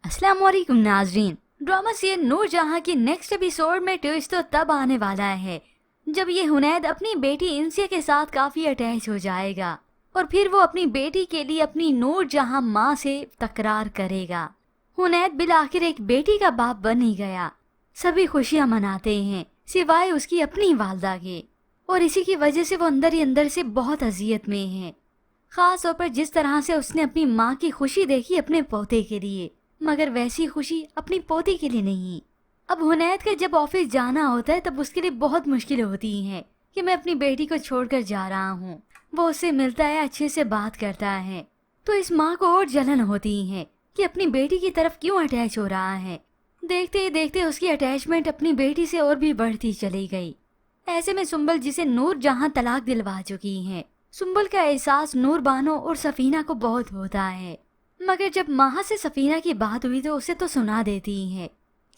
अस्सलाम वालेकुम नाजरीन। ड्रामा सीरियल नूर जहां की नेक्स्ट एपिसोड में ट्विस्ट तो तब आने वाला है जब ये हुनैद अपनी बेटी इंसिया के साथ काफी अटैच हो जाएगा और फिर वो अपनी बेटी के लिए अपनी नूर जहां माँ से तकरार करेगा। हुनैद बिल आखिर एक बेटी का बाप बन ही गया। सभी खुशियां मनाते हैं सिवाय उसकी अपनी वालदा के, और इसी की वजह से वो अंदर ही अंदर से बहुत अजियत में है। खास तौर पर जिस तरह से उसने अपनी माँ की खुशी देखी अपने पोते के लिए, मगर वैसी खुशी अपनी पोती के लिए नहीं। अब हुनैद का जब ऑफिस जाना होता है तब उसके लिए बहुत मुश्किल होती है कि मैं अपनी बेटी को छोड़कर जा रहा हूँ। वो उससे मिलता है, अच्छे से बात करता है, तो इस माँ को और जलन होती है कि अपनी बेटी की तरफ क्यों अटैच हो रहा है। देखते ही देखते उसकी अटैचमेंट अपनी बेटी से और भी बढ़ती चली गई। ऐसे में सुंबल, जिसे नूर जहाँ तलाक दिलवा चुकी है, सुंबल का एहसास नूर बानो और सफीना को बहुत होता है। मगर जब माह से सफीना की बात हुई तो उसे तो सुना देती है।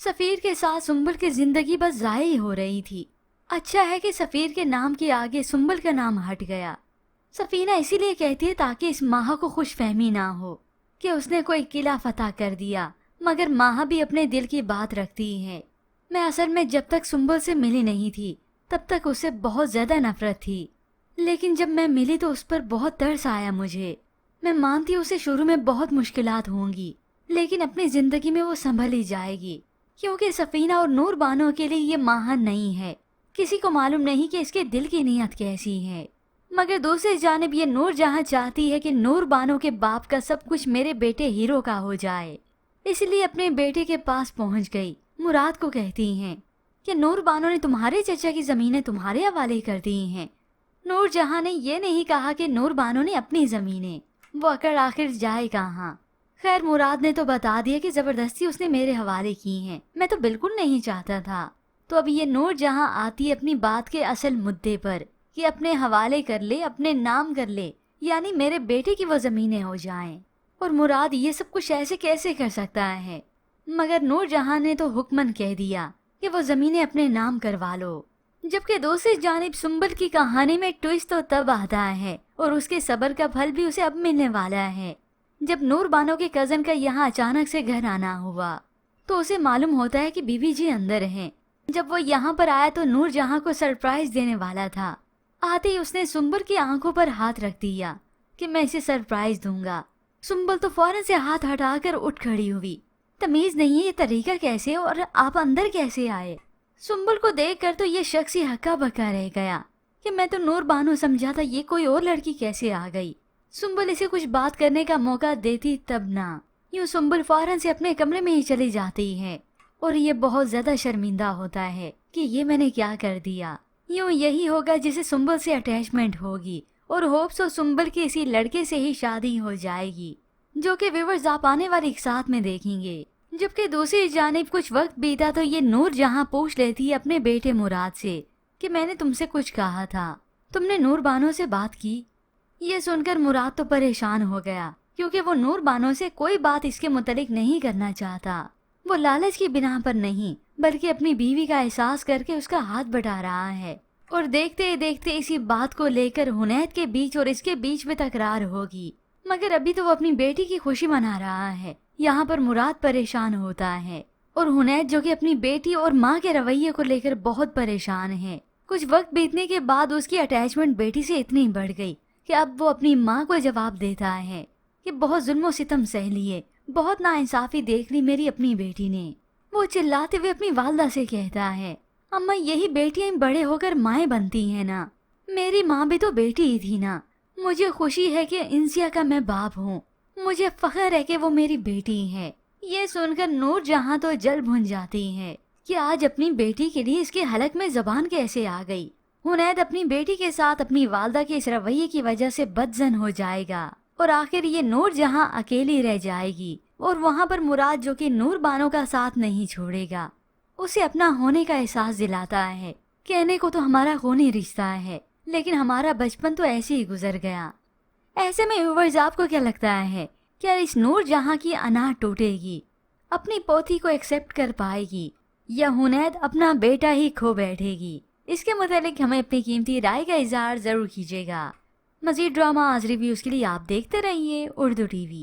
सफीर के साथ सुंबल की जिंदगी बस ज़ाया ही हो रही थी। अच्छा है कि सफीर के नाम के आगे सुंबल का नाम हट गया। सफीना इसीलिए कहती है ताकि इस माह को खुशफहमी ना हो कि उसने कोई किला फतह कर दिया, मगर माह भी अपने दिल की बात रखती है। मैं असल में जब तक सुंबल से मिली नहीं थी तब तक उससे बहुत ज़्यादा नफरत थी, लेकिन जब मैं मिली तो उस पर बहुत तरस आया मुझे। मैं मानती हूँ उसे शुरू में बहुत मुश्किलात होंगी, लेकिन अपनी जिंदगी में वो संभल ही जाएगी, क्योंकि सफीना और नूर बानो के लिए ये माह नहीं है। किसी को मालूम नहीं कि इसके दिल की नीयत कैसी है। मगर दूसरी जानिब ये नूर जहाँ चाहती है कि नूर बानो के बाप का सब कुछ मेरे बेटे हीरो का हो जाए, इसलिए अपने बेटे के पास पहुँच गई। मुराद को कहती हैं कि नूर बानो ने तुम्हारे चचा की ज़मीनें तुम्हारे हवाले कर दी हैं। नूर जहाँ ने ये नहीं कहा कि नूर बानो ने अपनी ज़मीनें, वो अकड़ आखिर जाए कहाँ। खैर, मुराद ने तो बता दिया कि जबरदस्ती उसने मेरे हवाले की हैं। मैं तो बिल्कुल नहीं चाहता था। तो अब ये नूर जहाँ आती है अपनी बात के असल मुद्दे पर कि अपने हवाले कर ले, अपने नाम कर ले, यानी मेरे बेटे की वो ज़मीनें हो जाएं। और मुराद ये सब कुछ ऐसे कैसे कर सकता है। मगर नूर जहाँ ने तो हुक्मन कह दिया कि वो ज़मीनें अपने नाम करवा लो। जबकि दूसरी जानिब सुंबल की कहानी में ट्विस्ट तो तब आता है और उसके सब्र का फल भी उसे अब मिलने वाला है। जब नूर बानो के कज़न का यहाँ अचानक से घर आना हुआ तो उसे मालूम होता है कि बीबी जी अंदर हैं। जब वो यहाँ पर आया तो नूर जहाँ को सरप्राइज देने वाला था। आते ही उसने सुंबल की आंखों पर हाथ रख दिया कि मैं इसे सरप्राइज दूंगा। सुंबल तो फौरन से हाथ हटाकर उठ खड़ी हुई। तमीज नहीं है ये तरीका कैसे, और आप अंदर कैसे आए। सुंबल को देखकर तो ये शख्स ही हक्का बक्का रह गया कि मैं तो नूर बानो समझा था, ये कोई और लड़की कैसे आ गई। सुंबल इसे कुछ बात करने का मौका देती तब ना, यूँ सुंबल फौरन से अपने कमरे में ही चली जाती है और ये बहुत ज्यादा शर्मिंदा होता है कि ये मैंने क्या कर दिया। यूँ यही होगा जिसे सुंबल से अटैचमेंट होगी और होप्स और सुंबल की इसी लड़के से ही शादी हो जाएगी, जो कि व्यूअर्स आप आने वाली एक साथ में देखेंगे। जबकि दूसरी जानिब कुछ वक्त बीता तो ये नूर जहाँ पूछ लेती है अपने बेटे मुराद से कि मैंने तुमसे कुछ कहा था, तुमने नूर बानो से बात की। ये सुनकर मुराद तो परेशान हो गया, क्योंकि वो नूर बानो से कोई बात इसके मुतालिक नहीं करना चाहता। वो लालच की बिना पर नहीं बल्कि अपनी बीवी का एहसास करके उसका हाथ बढ़ा रहा है। और देखते ही देखते इसी बात को लेकर हुनैद के बीच और इसके बीच में तकरार होगी। मगर अभी तो वो अपनी बेटी की खुशी मना रहा है। यहाँ पर मुराद परेशान होता है और हुनैद जो कि अपनी बेटी और माँ के रवैये को लेकर बहुत परेशान है। कुछ वक्त बीतने के बाद उसकी अटैचमेंट बेटी से इतनी बढ़ गई कि अब वो अपनी माँ को जवाब देता है कि बहुत जुल्म सितम सह लिए, बहुत नाइंसाफी देख ली मेरी अपनी बेटी ने। वो चिल्लाते हुए अपनी वालदा से कहता है, अम्मा यही बेटियां बड़े होकर माएँ बनती हैं ना, मेरी माँ भी तो बेटी ही थी ना। मुझे खुशी है कि इंसिया का मैं बाप हूँ, मुझे फख्र है कि वो मेरी बेटी है। ये सुनकर नूर जहाँ तो जल भुन जाती है कि आज अपनी बेटी के लिए इसके हलक में जबान कैसे आ गई। हुनैद अपनी बेटी के साथ अपनी वालदा के इस रवैये की वजह से बदजन हो जाएगा और आखिर ये नूर जहाँ अकेली रह जाएगी। और वहाँ पर मुराद जो कि नूर बानो का साथ नहीं छोड़ेगा, उसे अपना होने का एहसास दिलाता है। कहने को तो हमारा खूनी रिश्ता है, लेकिन हमारा बचपन तो ऐसे ही गुजर गया। ऐसे में व्यूअर्स आपको क्या लगता है, क्या इस नूर जहाँ की अनाज टूटेगी, अपनी पोती को एक्सेप्ट कर पाएगी, या हुनैद अपना बेटा ही खो बैठेगी? इसके मुतालिक हमें अपनी कीमती राय का इजहार जरूर कीजिएगा। मज़ीद ड्रामा आज रिव्यूज़ के लिए आप देखते रहिए उर्दू टीवी।